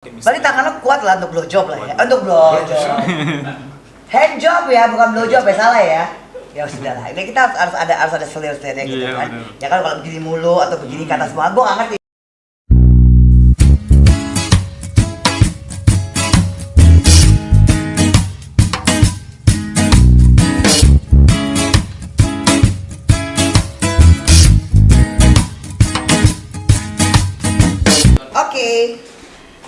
Berarti tangan lo kuat lah untuk blowjob lah ya. Untuk blowjob. Hand job ya, bukan blowjob ya, salah ya. Ya sudah lah. Ini kita harus ada selir-selirnya gitu kan. Ya kan kalau begini mulu atau begini kata semua, gue nggak ngerti. Oke.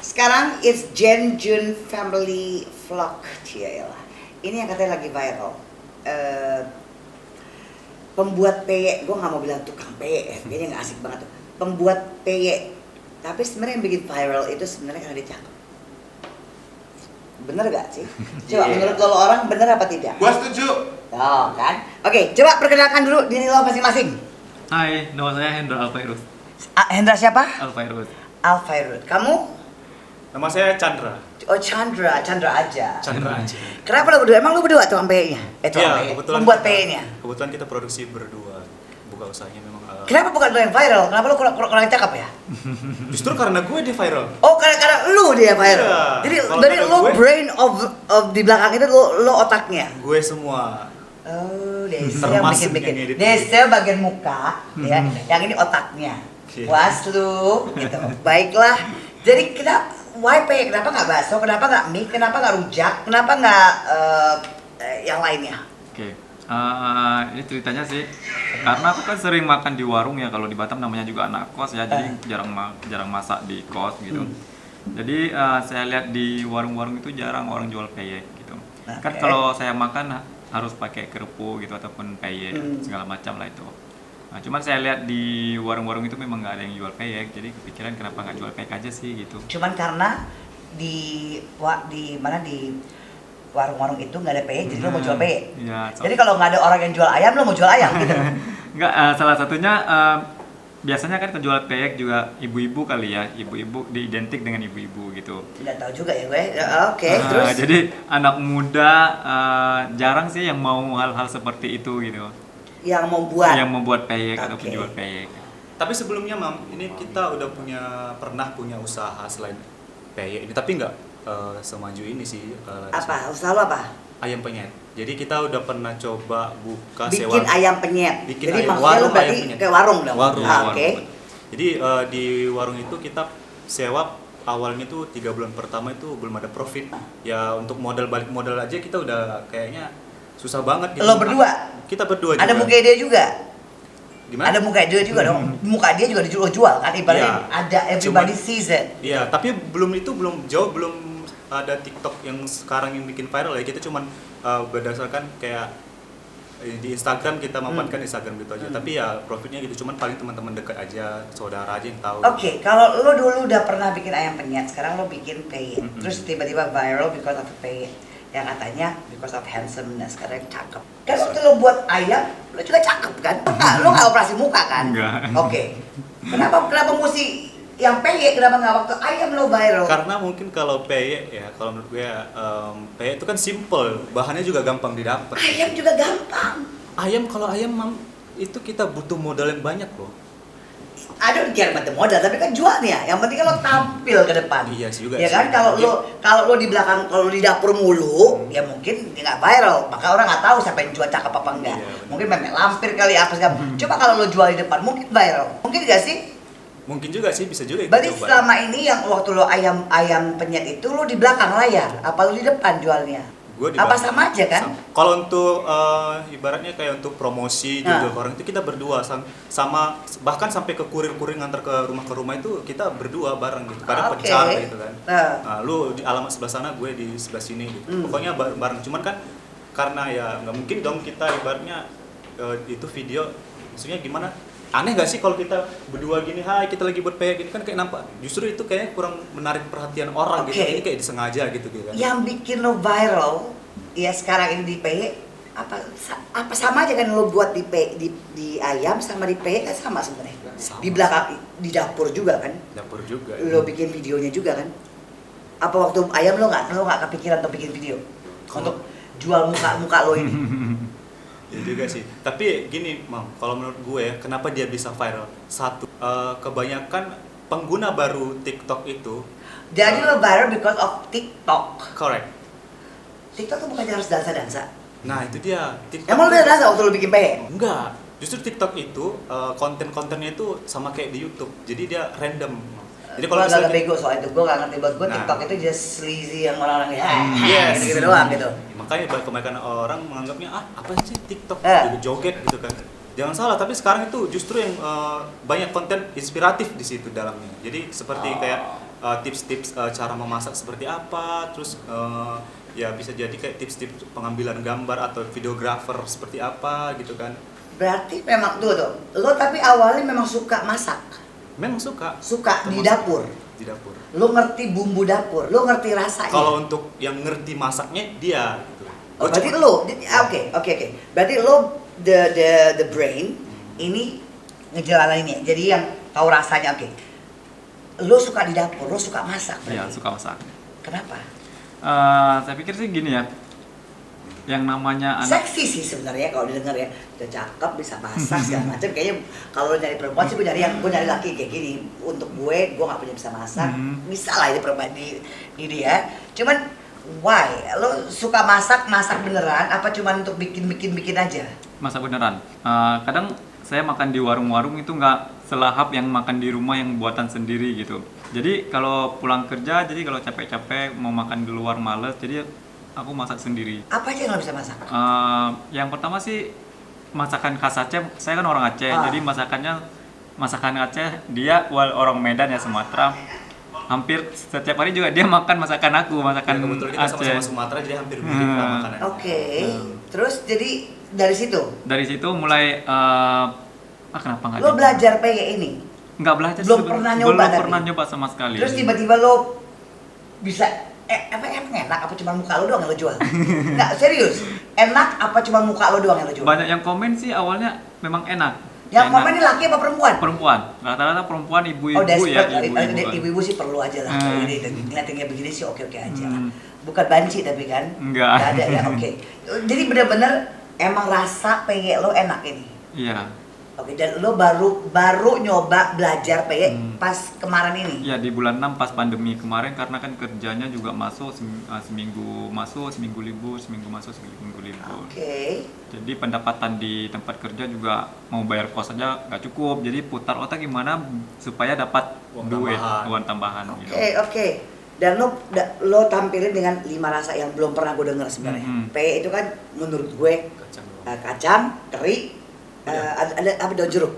Sekarang it's Jen Jun Family Vlog, cialah. Ini yang katanya lagi viral. Pembuat peye, gue nggak mau bilang tukang peye, kayaknya nggak asik banget tuh. Pembuat peye, tapi sebenarnya yang bikin viral itu sebenarnya karena dia cakep. Bener gak sih? Coba menurut lo orang bener apa tidak? Gua setuju. Oh kan? Oke, coba perkenalkan dulu diri lo masing-masing. Hai, nama saya Hendra Alfairuz. Hendra siapa? Alfairuz. Alfairuz. Kamu? Nama saya Chandra. Oh Chandra aja. Chandra aja. Kenapa lo berdua? Emang lo berdua tukang PE-nya? Iya, kebetulan pembuat kita- PE-nya? Kebetulan kita produksi berdua. Buka usahanya memang. Kenapa bukan lo yang viral? Kenapa lo kurang cakep ya? Justru karena gue di viral. Oh karena lu dia viral. Iya. Jadi Kalau dari kata lo gue- brain of di belakang itu lo otaknya. Gue semua. Oh, Desa yang Termasuk bikin. yang edit. Desa bagian muka, ya. Yang ini otaknya. Iya. Puas lu, gitu. Baiklah. Jadi why PE? Kenapa nggak bakso? Kenapa nggak mie? Kenapa nggak rujak? Kenapa nggak yang lainnya? Oke, ini ceritanya sih, karena aku kan sering makan di warung ya, kalau di Batam namanya juga anak kos ya, jadi jarang masak di kos gitu. Jadi saya lihat di warung-warung itu jarang orang jual peyek gitu. Kan Oke. kalau saya makan harus pakai kerupuk gitu ataupun peyek segala macam lah itu. Nah, cuman saya lihat di warung-warung itu memang nggak ada yang jual peyek, jadi kepikiran kenapa nggak jual peyek aja sih gitu. Cuman karena di warung-warung itu nggak ada PE, jadi lo mau jual PE. Iya, Jadi kalau nggak ada orang yang jual ayam, lo mau jual ayam gitu. Enggak, salah satunya biasanya kan penjual peyek juga ibu-ibu kali ya, ibu-ibu diidentik dengan ibu-ibu gitu. Tidak tahu juga ya gue. Oke, Nah, terus jadi anak muda jarang sih yang mau hal-hal seperti itu gitu, yang mau buat. yang membuat peyek atau Oke. penjual peyek. Tapi sebelumnya Mam, ini kita udah pernah punya usaha selain peye ini, tapi nggak semaju ini sih. Apa? Usaha lo apa? Ayam penyet. Jadi kita udah pernah coba buka Bikin ayam penyet. Bikin Jadi ayam- maksudnya lo warung berarti ayam penyet. kayak warung dong. Warung. Oke. Jadi di warung itu kita sewa awalnya tuh 3 bulan pertama itu belum ada profit. Ya untuk balik modal aja kita udah kayaknya susah banget gitu. Lo berdua? Kita berdua juga. Ada muka dia juga. Gimana? Ada muka dia juga dong. Muka dia juga dijual kan ibaratnya Iya. ada everybody Cuman- sees it. Iya, tapi belum ada TikTok yang sekarang yang bikin viral ya. Kita cuman berdasarkan kayak di Instagram kita memanfaatkan Instagram gitu aja. Tapi ya profitnya gitu cuman paling teman-teman dekat aja, saudara aja yang tahu. Oke, kalau lo dulu udah pernah bikin ayam penyet, sekarang lo bikin peye. Terus tiba-tiba viral because of peye. Yang katanya because of handsomeness, karena cakep. Kan waktu lo buat ayam, lo juga cakep kan? Lo nggak operasi muka kan? Enggak. Oke. Kenapa mesti yang peye? Kenapa nggak waktu ayam lo viral? Karena mungkin kalau peye ya, kalau menurut gue peye itu kan simple, bahannya juga gampang didapat. Ayam juga gampang. Kalau ayam Mam, itu kita butuh modal yang banyak loh. Ada care about the modal, tapi kan jualnya. Yang penting kan lo tampil ke depan. Iya sih juga Ya sih. kan kalau lo di belakang, kalau di dapur mulu, ya mungkin dia nggak viral. Maka orang nggak tahu siapa yang jual cakep apa enggak. Iya, benar. Mungkin memek lampir kali apa segala. Coba kalau lo jual di depan, mungkin viral. Mungkin nggak sih? Mungkin juga sih, bisa juga kita Berarti coba. selama ini yang waktu lo ayam penyet itu lo di belakang layar, apa lo di depan jualnya? Gua di Apa belakang. sama aja kan? Kalau untuk ibaratnya kayak untuk promosi Nah. jual ke orang itu kita berdua sama bahkan sampai ke kurir-kurir ngantar ke rumah itu kita berdua bareng gitu. Kadang Oke. pencar gitu kan. Nah. Lu di alamat sebelah sana, gue di sebelah sini gitu. Pokoknya bareng. Cuman kan karena ya nggak mungkin dong kita ibaratnya itu video maksudnya gimana? Aneh gak sih kalau kita berdua gini, hai kita lagi buat peyek gini kan kayak nampak justru itu kayak kurang menarik perhatian orang gitu. Oke. Ini kayak disengaja gitu kan. Yang bikin lo viral, ya sekarang ini di PE, apa sama aja kan lo buat di ayam sama di PE kan sama sebenarnya. Sama. Di belakang, di dapur juga kan. Dapur juga. Lo bikin videonya juga kan. Apa waktu ayam lo nggak kepikiran untuk bikin video untuk jual muka lo ini? Ya juga sih. Tapi gini, Mam, kalau menurut gue kenapa dia bisa viral? Satu, kebanyakan pengguna baru TikTok itu Jadi lo viral because of TikTok. Correct. TikTok tuh bukannya harus dansa-dansa. Nah itu dia. Emang lo udah dansa waktu lo bikin PE? Enggak. Justru TikTok itu konten-kontennya itu sama kayak di YouTube. Jadi dia random. Jadi Gue kalau agak misalnya bego soal itu, gue gak ngerti. Buat gue Nah. TikTok itu just sleazy yang orang-orang Yes. gitu doang gitu. makanya kebanyakan orang menganggapnya apa sih TikTok joget gitu kan. Jangan salah, tapi sekarang itu justru yang banyak konten inspiratif di situ dalamnya. Jadi seperti kayak tips-tips cara memasak seperti apa, terus ya bisa jadi kayak tips-tips pengambilan gambar atau videografer seperti apa gitu kan. Berarti memang tuh, lo tapi awalnya memang suka masak. Memang suka Di dapur. di dapur. Lo ngerti bumbu dapur, lo ngerti rasanya. Kalau untuk yang ngerti masaknya dia gitu. Oh, berarti lo, oke. Berarti lo the brain ini ngejalaninnya. Jadi yang tahu rasanya, oke. Lo suka di dapur, lo suka masak. Iya, berarti. suka masak. Kenapa? Saya pikir sih gini ya, yang namanya anak Seksi sih sebenarnya kalau didengar ya, udah cakep, bisa masak segala macam. Kayaknya kalau nyari perempuan sih gue nyari laki kayak gini. Untuk gue nggak punya bisa masak. Bisa lah ini perempuan di dia. Cuman why? Lo suka masak beneran? Apa cuman untuk bikin aja? masak beneran. Kadang saya makan di warung-warung itu nggak selahap yang makan di rumah yang buatan sendiri gitu. Jadi kalau pulang kerja, jadi kalau capek-capek mau makan di luar males, jadi aku masak sendiri. Apa aja yang lo bisa masak? Yang pertama sih masakan khas Aceh. Saya kan orang Aceh, jadi masakan Aceh. Dia orang Medan ya, Sumatera. Hampir setiap hari juga dia makan masakan aku, masakan Ya, kebetulan kita Aceh. sama-sama Sumatera jadi hampir mirip lah makanannya. Oke. Terus jadi dari situ Dari situ mulai kenapa nggak? lo belajar PE ini. Nggak belajar. Belum sih, pernah nyoba belum tapi? pernah nyoba sama sekali. Terus tiba-tiba lo bisa emang enak apa cuma muka lo doang yang lo jual? Nggak, serius. Enak apa cuma muka lo doang yang lo jual? Banyak yang komen sih awalnya memang enak. Yang Enak. komen ini laki apa perempuan? Perempuan, rata-rata perempuan, ibu-ibu Oh, ya, desperate. ibu-ibu. Ibu-ibu sih perlu aja lah. Ini ngeliatin kayak begini sih oke-oke aja lah. Bukan banci tapi kan? Enggak. Nggak ada ya, oke. Jadi bener-bener emang rasa PE lo enak ini. Iya, Oke, dan lo baru nyoba belajar PE pas kemarin ini. ya di bulan 6 pas pandemi kemarin karena kan kerjanya juga masuk seminggu masuk, seminggu libur, seminggu masuk, seminggu libur. Oke. Jadi pendapatan di tempat kerja juga mau bayar kos aja nggak cukup. Jadi putar otak gimana supaya dapat Uang duit, tambahan. uang tambahan gitu. Oke. Dan lo tampilin dengan 5 rasa yang belum pernah gue denger sebenarnya. PE itu kan menurut gue Kacang. kacang, teri, ada apa daun jeruk.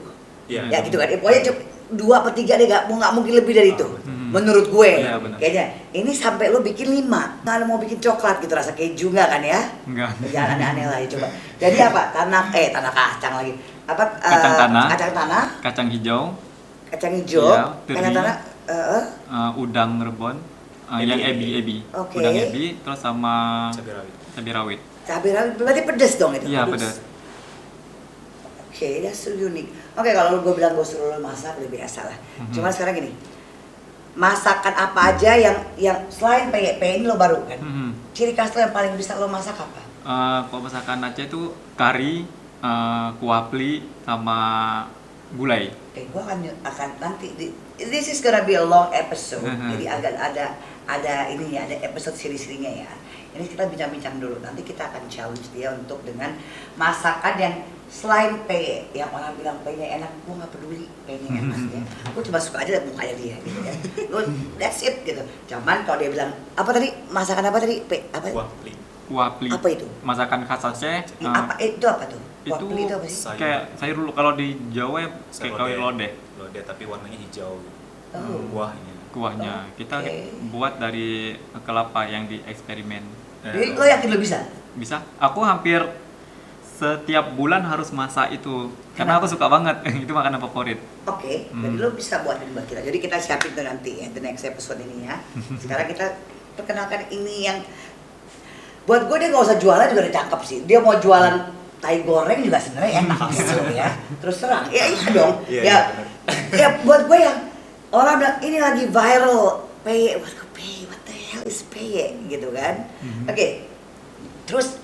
Iya. Ya gitu kan. Pokoknya 2 atau 3 deh, nggak mungkin lebih dari itu. Menurut gue, Iya, benar. kayaknya ini sampai lo bikin 5. Nggak ada mau bikin coklat gitu rasa keju nggak kan ya? Enggak. Jangan aneh-aneh lah ya coba. Jadi apa? Tanah kacang lagi. Apa? Kacang tanah. Kacang tanah, Kacang hijau, kacang hijau, Iya, teri. kacang tanah. udang rebon, yang ebi. Oke. Udang ebi, terus sama Cabai rawit. cabai rawit. Cabai rawit berarti pedes dong itu. Iya, pedas. pedas. Oke, that's so unique. Oke, kalau gue bilang gue suruh lo masak udah biasa lah. Cuma sekarang gini, masakan apa aja yang selain PE ini lo baru kan? Ciri khas lo yang paling bisa lo masak apa? Kalau masakan Aceh itu kari, kuah pli, sama gulai. Gue akan nanti this is gonna be a long episode. Jadi agak ada ini ya, ada episode seri-serinya ya. Ini kita bincang-bincang dulu. Nanti kita akan challenge dia untuk dengan masakan yang selain PE, yang orang bilang PE-nya enak, gue nggak peduli PE-nya enak ya. Gue cuma suka aja liat mukanya dia gitu ya. That's it gitu. Cuman kalau dia bilang apa tadi, masakan apa tadi? Apa? Kuah pli. Kuah pli. Apa itu? Masakan khas Aceh. Itu apa tuh? Itu Wapli itu apa sih? Sayur. kayak sayur dulu kalau di Jawa ya kayak Sayur kawin lodeh Lodeh tapi warnanya hijau. Oh. Kuahnya. kuahnya. Kita Oke. buat dari kelapa yang dieksperimen. Jadi lo yakin lo bisa? Bisa. Aku hampir setiap bulan harus masak itu karena aku suka banget. Itu makanan favorit. Oke, jadi lo bisa buatin buat kita. Jadi kita siapin tuh nanti ya, the next episode ini ya. Sekarang kita perkenalkan ini yang buat gue dia nggak usah jualan juga udah cakep sih. Dia mau jualan tai goreng juga sebenarnya enak gitu ya. Terus terang, ya iya dong. Iya, Ya, benar. ya buat gue yang orang bilang ini lagi viral, PE, what the hell is PE gitu kan? Oke, terus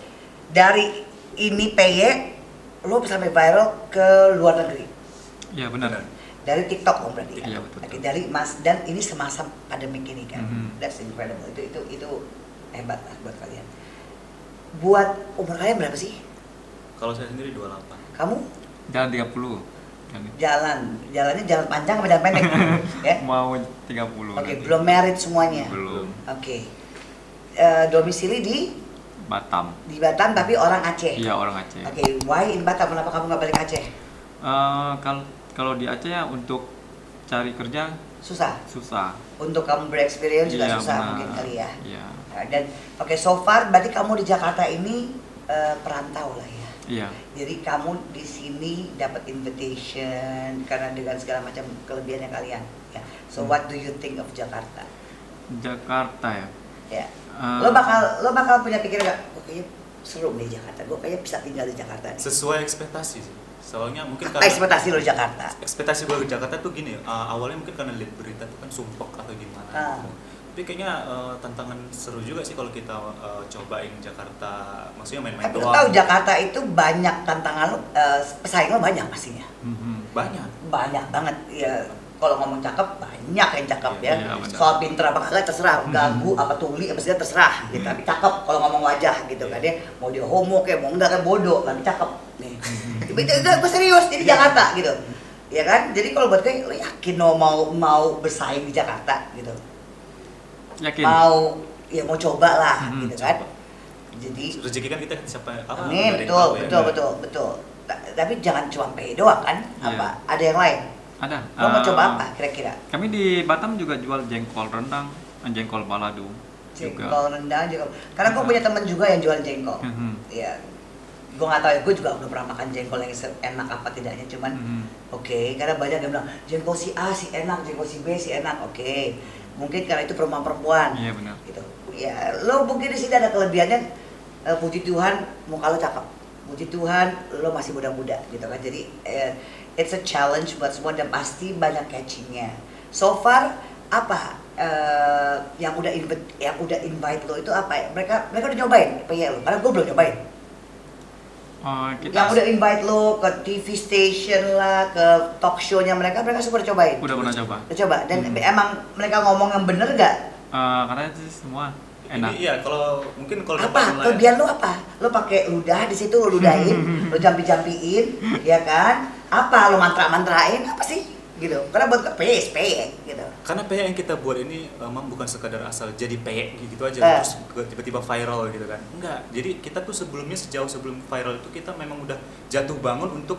dari ini PE lo sampai viral ke luar negeri. Ya benar. Dari TikTok om berarti ya? Iya, betul. Oke, dari dan ini semasa pandemik ini kan, Mhm. that's incredible, itu hebat lah buat kalian. Buat umur kalian berapa sih? Kalau saya sendiri 28. Kamu Jalan 30. jalannya jalan panjang apa jalan pendek? Ya? Mau 30. Oke, nanti. belum married semuanya. Belum. Oke. Domisili di Batam. Batam tapi orang Aceh. Iya, orang Aceh. Oke, why in Batam? Kenapa kamu nggak balik Aceh? Kalau di Aceh ya untuk cari kerja Susah. susah. Untuk kamu bereksperience juga Iya, susah benar. mungkin kali ya. Iya. Nah, dan oke, so far berarti kamu di Jakarta ini perantau lah ya. Iya. Jadi kamu di sini dapat invitation karena dengan segala macam kelebihannya kalian. Ya. So what do you think of Jakarta? Jakarta ya. Ya. Eh, Lo bakal punya pikiran gak? Gue kayaknya seru nih Jakarta. Gue kayaknya bisa tinggal di Jakarta nih. Sesuai ekspektasi sih. Soalnya mungkin Ekspektasi lo di Jakarta. ekspektasi gue ke Jakarta tuh gini, awalnya mungkin karena lihat berita tuh kan sumpek atau gimana gitu. Tapi kayaknya tantangan seru juga sih kalau kita cobain Jakarta, maksudnya main-main Tapi lo doang. tahu Jakarta itu banyak tantangan lo, pesaing lo banyak pastinya. Banyak. Banyak banget ya. Kalau ngomong cakep banyak yang cakep ya. Iya, benar. Soal pinter apa kagak terserah, gagu apa tuli apa segala terserah gitu. Tapi cakep kalau ngomong wajah gitu kan dia. Mau dia homo kayak mau enggak kan bodoh, tapi cakep nih. Itu gue serius di Jakarta gitu. Ya kan? Jadi kalau buat gue lo yakin lo mau bersaing di Jakarta gitu. Yakin. Mau coba lah gitu kan. Coba. Jadi Rezeki kan kita siapa apa? amin, nggak ada yang tahu betul, ya. betul. Tapi jangan cuma PE doang kan? Iya. Apa? Ada yang lain? Ada. Lo mau coba Eh, apa kira-kira? Kami di Batam juga jual jengkol rendang, jengkol balado juga. Jengkol rendang juga. Karena gue punya temen juga yang jual jengkol. Mhm. Iya. Gue nggak tahu ya, gue juga udah pernah makan jengkol yang enak apa tidaknya, cuman Mhm. oke, karena banyak yang bilang jengkol si A si enak, jengkol si B si enak, oke. Mungkin karena itu perempuan-perempuan. Iya benar. Gitu. Ya, lo mungkin di sini ada kelebihannya, puji Tuhan muka lo cakep. Puji Tuhan lo masih muda-muda gitu kan. Jadi it's a challenge buat semua dan pasti banyak catchingnya. So far apa yang udah invite lo itu apa ya? Mereka udah nyobain PY lo, karena gue belum nyobain. Kita Yang udah invite lo ke TV station lah, ke talk show-nya mereka semua udah cobain. udah pernah coba. Udah coba dan emang mereka ngomong yang bener gak? Katanya sih semua enak. Ini iya kalau mungkin kalau Apa? dapat nilai- Kelebihan lo apa? Lo pakai ludah di situ, lo ludahin, lo jampi-jampiin, ya kan? Apa? Lo mantra-mantrain apa sih? Gitu. Karena buat PE gitu. Karena PE yang kita buat ini memang bukan sekadar asal jadi PE gitu aja terus tiba-tiba viral gitu kan. Enggak. Jadi kita tuh sejauh sebelum viral itu kita memang udah jatuh bangun untuk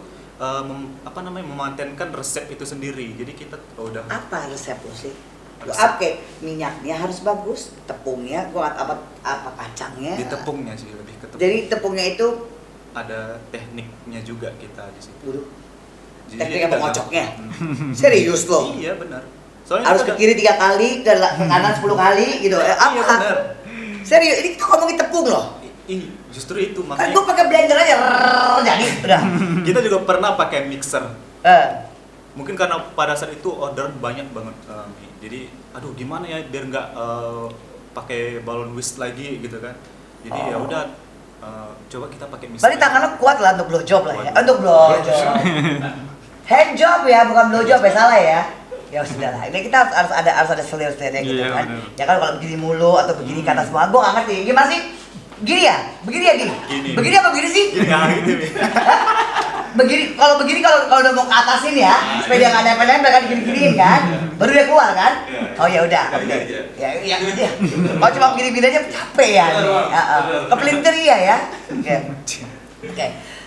mematenkan resep itu sendiri. Jadi kita udah Apa resep lo sih? Lo Resep. oke, minyaknya harus bagus, tepungnya, apa kacangnya. di tepungnya sih lebih ke tepung. Jadi tepungnya itu Ada tekniknya juga kita di situ. dulu Jadi teknik apa kita- ngocoknya? Hmm. Serius lo? Iya benar. Soalnya Harus kita ke kiri 3 kali, ke kanan 10 kali gitu. Iya benar. Serius, ini kita ngomongin tepung loh. Justru itu Kan makanya gue pakai blender aja, jadi udah. kita juga pernah pakai mixer. Eh, Mungkin karena pada saat itu orderan banyak banget, jadi aduh gimana ya biar nggak pakai balon whisk lagi gitu kan. Jadi ya Oh. udah coba kita pakai mixer. berarti tangan lo kuat lah untuk blowjob lah ya. Kuat. Untuk blowjob. Hand job ya, bukan blowjob ya, salah ya. Ya sudah lah. Ini kita harus ada selir-selirnya gitu Iya, kan. bener. Ya kan kalau begini mulu atau begini ke atas semua, gue nggak ngerti. Gimana sih? Begini ya? Begini ya, Di? Gini. Begini apa begini sih? Ya gitu. Mi. Begini, kalau udah mau ke atasin ya, supaya dia nggak nempel-nempel kan digini-giniin kan, baru dia keluar kan? Oh ya udah, oke. Ya. Kalau cuma begini-begini aja capek ya. Kepelintir ya. Oke.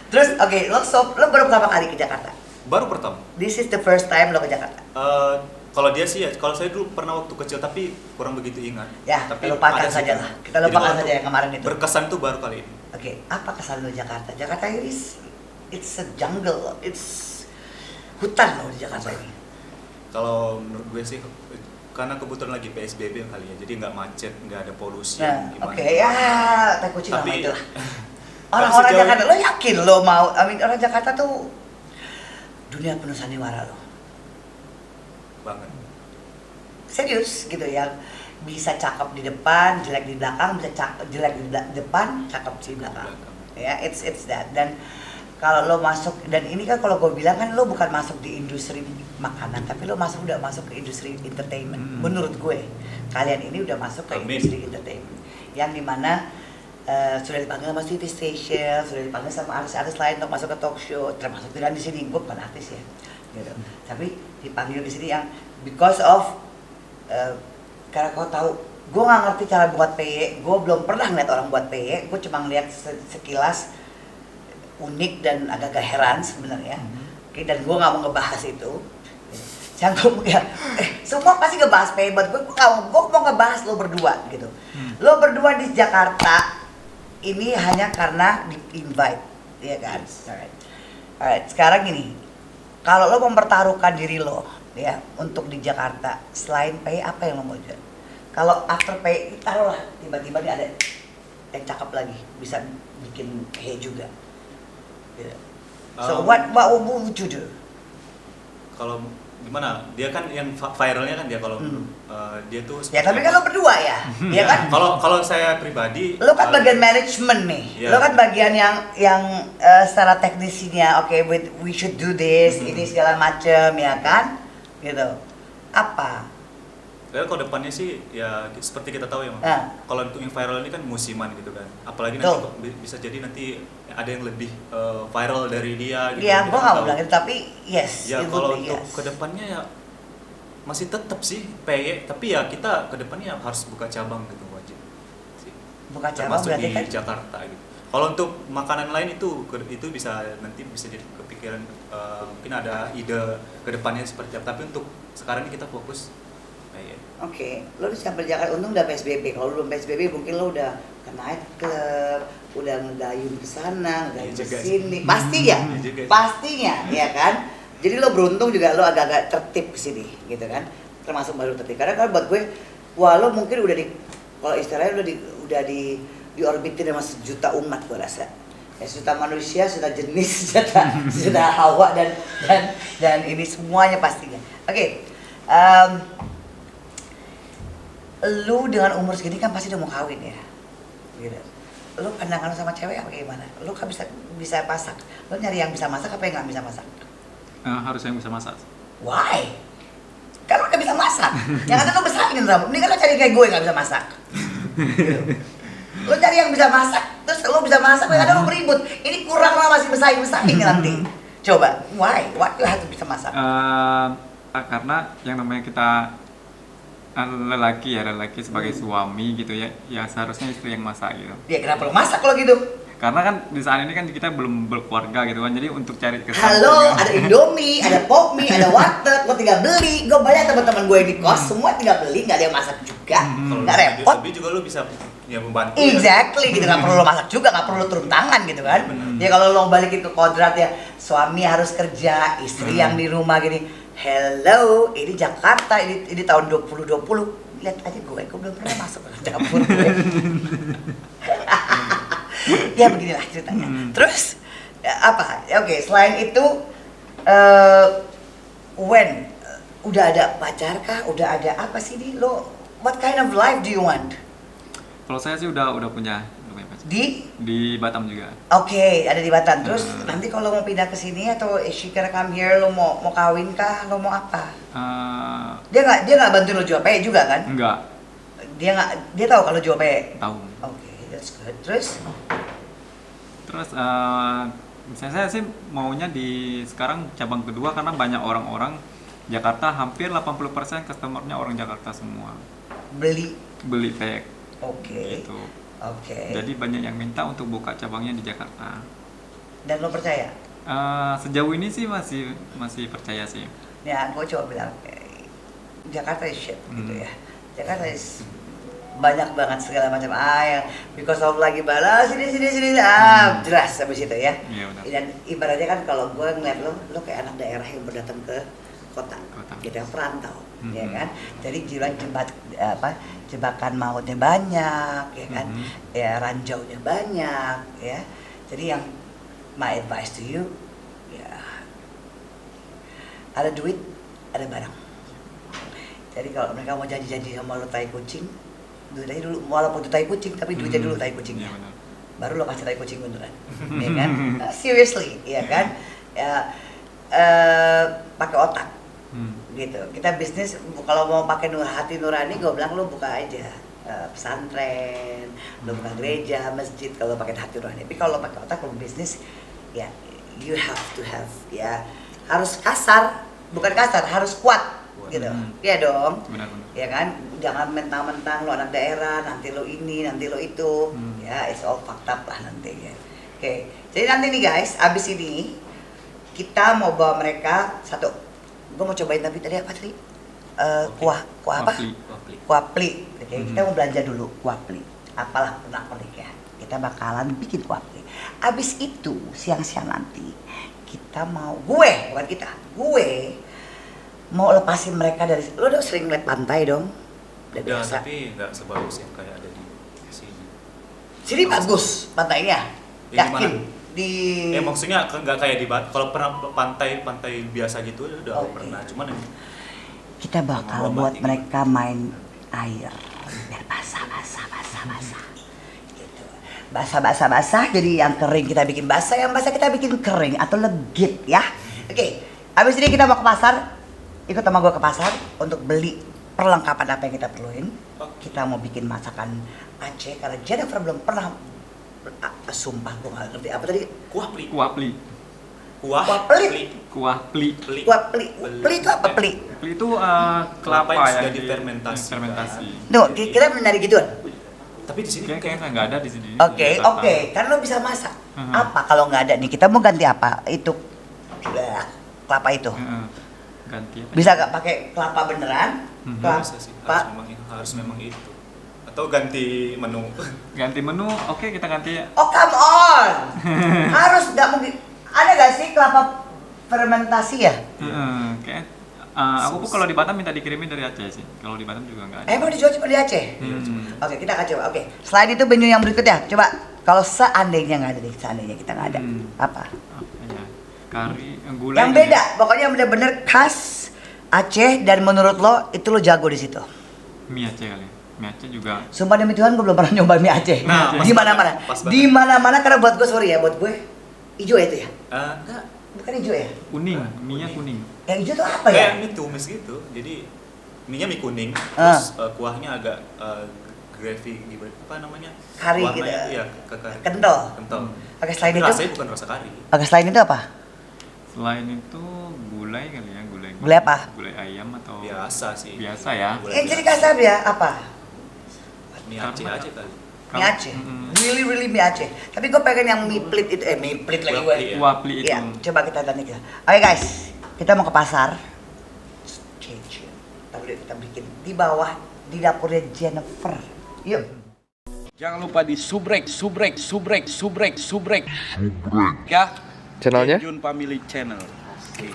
Terus lo baru berapa kali ke Jakarta? Baru pertama. This is the first time lo ke Jakarta. Kalau dia sih ya, kalau saya dulu pernah waktu kecil tapi kurang begitu ingat. Ya, Tapi kita lupakan ada sih, saja kan. lah. Kita Jadi lupakan kalau saja yang kemarin itu. Berkesan tuh baru kali ini. Oke, apa kesan lo Jakarta? Jakarta ini it's a jungle, it's hutan lo di Jakarta ini. Kalau menurut gue sih karena kebetulan lagi PSBB kali ya, jadi nggak macet, nggak ada polusi. Nah, gimana. oke ya, teh kucing Tapi- lama itu lah. Orang-orang sejauh- Jakarta, lo yakin lo mau? Orang Jakarta tuh dunia penuh sandiwara lo. Banget. Serius gitu ya, bisa cakep di depan, jelek di belakang, bisa jelek di depan, cakep di belakang. Ya, it's that. Dan kalau lo masuk, dan ini kan kalau gue bilang kan lo bukan masuk di industri makanan, tapi lo udah masuk ke industri entertainment. Menurut gue, kalian ini udah masuk ke Amin. industri entertainment, yang dimana sudah dipanggil sama TV station, sudah dipanggil sama artis-artis lain untuk masuk ke talk show, termasuk Dilan di sini. Gue bukan artis ya, gitu. Tapi dipanggil di sini yang because of karena kau tahu, gue nggak ngerti cara buat PY, gue belum pernah ngeliat orang buat PY, gue cuma ngeliat sekilas unik dan agak-agak heran sebenarnya. Oke, dan gue nggak mau ngebahas itu. Jangan ya, semua pasti ngebahas PY, buat gue mau ngebahas lo berdua gitu. Lo berdua di Jakarta ini hanya karena di invite, ya kan? Alright. Sekarang gini, kalau lo mempertaruhkan diri lo ya untuk di Jakarta, selain PY apa yang lo mau jual? Kalau after PY, taruhlah tiba-tiba nih ada yang cakep lagi, bisa bikin PY juga. Gitu. So what would you do? Kalau gimana? Dia kan yang viralnya kan dia kalau dia tuh. Ya tapi kan lo berdua ya, ya kan? Kalau saya pribadi, Lo kan bagian manajemen nih, Iya. lo kan bagian yang secara teknisinya, oke, we should do this, ini segala macem, ya kan? Gitu. Apa? ya kalau depannya sih ya seperti kita tahu ya, Mam. Ah. Kalau untuk yang viral ini kan musiman gitu kan. Apalagi Betul. nanti bisa jadi nanti ada yang lebih viral dari dia gitu. Ya, Kita gue nggak nggak mau tahu. bilang itu, tapi yes. Ya it would kalau be untuk yes. kedepannya ya masih tetap sih PY, tapi ya kita kedepannya harus buka cabang gitu wajib sih. Buka cabang Termasuk berarti di kan? Jakarta gitu. Kalau untuk makanan lain itu bisa nanti bisa jadi kepikiran, mungkin ada ide kedepannya seperti apa. Tapi untuk sekarang ini kita fokus PY. Oke, lo di sampai Jakarta, untung udah PSBB. Kalau belum PSBB mungkin lo udah ke nightclub, udah ngedayung ke sana, ngedayung Iya ke juga sini. Pastinya, Iya juga sih. pastinya, ya kan? Jadi lo beruntung juga lo agak-agak tertib ke sini, gitu kan? Termasuk baru tertib. Karena kan buat gue, wah lo mungkin udah kalau istilahnya udah diorbitin sama sejuta umat gue rasa. Ya, sejuta manusia, sejuta jenis, sejuta hawa dan ini semuanya pastinya. Oke. Lu dengan umur segini kan pasti udah mau kawin ya, gitu. Lu pandangan lu sama cewek apa gimana? Lu kan bisa masak. Lu nyari yang bisa masak apa yang nggak bisa masak? Harus yang bisa masak. Why? Kan lu nggak bisa masak. Yang ada lu bersaing sama. Ini kan lu cari kayak gue nggak bisa masak. Gitu. Lu cari yang bisa masak, terus lu bisa masak, kadang lu beribut. Ini kurang lah, masih bersaing nanti. Coba, why? Why lu harus bisa masak? Karena yang namanya kita lelaki sebagai suami gitu ya seharusnya istri yang masak gitu. Ya kenapa lu masak kalau gitu? Karena kan di saat ini kan kita belum berkeluarga gitu kan, jadi untuk cari kesan. Halo, ada Indomie, ada Pop Mie, ada warteg, lo tinggal beli. Gue banyak teman-teman gue yang di kos, semua tinggal beli, nggak ada yang masak juga, nggak repot. Tapi juga lu bisa ya membantu. Exactly, gitu, nggak perlu lo masak juga, nggak perlu lo turun tangan gitu kan. Ya kalau lo balikin ke kodrat ya, suami harus kerja, istri yang di rumah gini. Hello, ini Jakarta, ini tahun 2020. Lihat aja gue belum pernah masuk ke dapur gue. Ya beginilah ceritanya. Terus apa? Oke, selain itu when udah ada pacar kah? Udah ada apa sih nih lo? What kind of life do you want? Kalau saya sih udah punya pacar. Di Batam juga. Oke, ada di Batam. Terus nanti kalau mau pindah ke sini atau is she gonna come here, lo mau kawin kah? Lo mau apa? Dia nggak bantu lo jual PE juga kan? Enggak. Dia tahu kalau jual PE. Tahu. Oke, that's good. Terus saya sih maunya di sekarang cabang kedua karena banyak orang-orang Jakarta, hampir 80% customernya orang Jakarta semua. Beli pack. Oke. Gitu. Oke. Jadi banyak yang minta untuk buka cabangnya di Jakarta. Dan lo percaya? Sejauh ini sih masih percaya sih. Ya, gue coba bilang Jakarta is shit gitu ya. Jakarta is banyak banget segala macam yang because of lagi balas sini jelas habis itu ya. Iya, benar. Dan ibaratnya kan kalau gue ngeliat lo kayak anak daerah yang berdatang ke kota. Gitu yang perantau, ya kan. Jadi jebakan mautnya banyak, ya kan. Ya ranjaunya banyak, ya. Jadi yang my advice to you, ya ada duit, ada barang. Jadi kalau mereka mau janji-janji sama lo tai kucing, duit aja dulu, walaupun itu tai kucing, tapi duitnya dulu tai kucingnya. Iya, benar. baru lo kasih tai kucing beneran, ya kan? Seriously, ya kan? Ya, pakai otak, gitu. Kita bisnis kalau mau pakai hati nurani, gue bilang lo buka aja pesantren, lo buka gereja, masjid kalau pakai hati nurani. Tapi kalau pakai otak, kalau bisnis, ya you have to have, ya harus kasar, bukan kasar, harus kuat. Gitu, iya dong, Benar-benar. ya kan, jangan mentang-mentang lo anak daerah, nanti lo ini, nanti lo itu, ya it's all fucked up lah nanti ya. Oke, jadi nanti nih guys, abis ini kita mau bawa mereka satu, gue mau cobain tapi tadi apa tadi? Kuah apa? Wapli. Kuah pli. Oke, kita mau belanja dulu kuah pli. Apalah pernak-pernik ya. Kita bakalan bikin kuah pli. Abis itu siang-siang nanti kita mau bukan kita, gue mau lepasin mereka dari, lo udah sering ngeliat pantai dong? Udah Udah, biasa. tapi nggak sebagus yang kayak ada di sini. Sini bagus pantainya, Ya, yakin. gimana? Maksudnya nggak kayak di kalau pernah pantai biasa gitu udah Oke. pernah, cuman Kita bakal Mau buat mati mereka main air biar basah. Gitu. Basah, jadi yang kering kita bikin basah, yang basah kita bikin kering atau legit ya. Oke, habis ini kita mau ke pasar. Ikut sama gue ke pasar untuk beli perlengkapan apa yang kita perluin. Kita mau bikin masakan Aceh karena Jennifer belum pernah. Sumpah gue nggak ngerti apa tadi. kuah pli. Kuah pli. Kuah Kuah pelit. Kuah pli. Pli. Kuah peli. Peli itu apa peli? Pli itu Kelapa kelapa yang yang sudah difermentasi. Fermentasi. Tuh, kita mencari gituan. Tapi di sini Kayaknya nggak ada di sini. Oke, Di Jakarta. oke. Kan lo bisa masak. Mhm. Apa kalau nggak ada nih? Kita mau ganti apa? Itu kelapa itu. Heeh. Ganti apa? Bisa nggak pakai kelapa beneran? Mhm. bisa sih, Kelapa. harus memang itu. Atau ganti menu. Ganti menu, oke kita ganti ya. Oh come on. Harus nggak mungkin. Ada nggak sih kelapa fermentasi ya? Heeh, kayak aku pun kalau di Batam minta dikirimin dari Aceh sih. Kalau di Batam juga nggak ada. Emang dijual cuma di Aceh? Oke, kita akan coba. Oke, selain itu menu yang berikutnya, coba kalau seandainya nggak ada nih, seandainya kita nggak ada, apa? Apa ya? Kari, gulai. Yang kali beda, ya. pokoknya yang bener-bener khas Aceh dan menurut lo itu lo jago di situ. Mie Aceh kali. Mie Aceh juga. Sumpah demi Tuhan gue belum pernah nyoba mie Aceh. Nah, di mana-mana. pas banget. Di mana-mana karena buat gue sorry ya, buat gue hijau ya itu ya. Enggak. Bukan hijau ya. Kuning, mie-nya kuning. Yang hijau tuh apa ya? Kayak mie tumis gitu. Jadi mie-nya mie kuning, terus kuahnya agak gravy gimana apa namanya? Kari Warnanya gitu. itu ya ke kari. Kental. Kental. Oke, selain Tapi itu. rasanya bukan rasa kari. Oke, selain itu apa? Selain itu gulai kali ya, gulai. Gulai apa? Gulai ayam atau Biasa sih. Biasa ya. Gulai Yang jadi biasa. kasar ya apa? Mie Aceh aja kali. Mie Kalau- Aceh. Mm-mm. Really mie Aceh. Tapi gue pengen yang mie plit itu, mie plit lagi gue. Iya. Kuah pli itu. Iya, coba kita tanya kita. Oke guys, kita mau ke pasar. Cicil. Kita bikin di bawah di dapurnya Jennifer. Yuk. Jangan lupa di subrek ya. Channelnya? Jun Family Channel. Oke.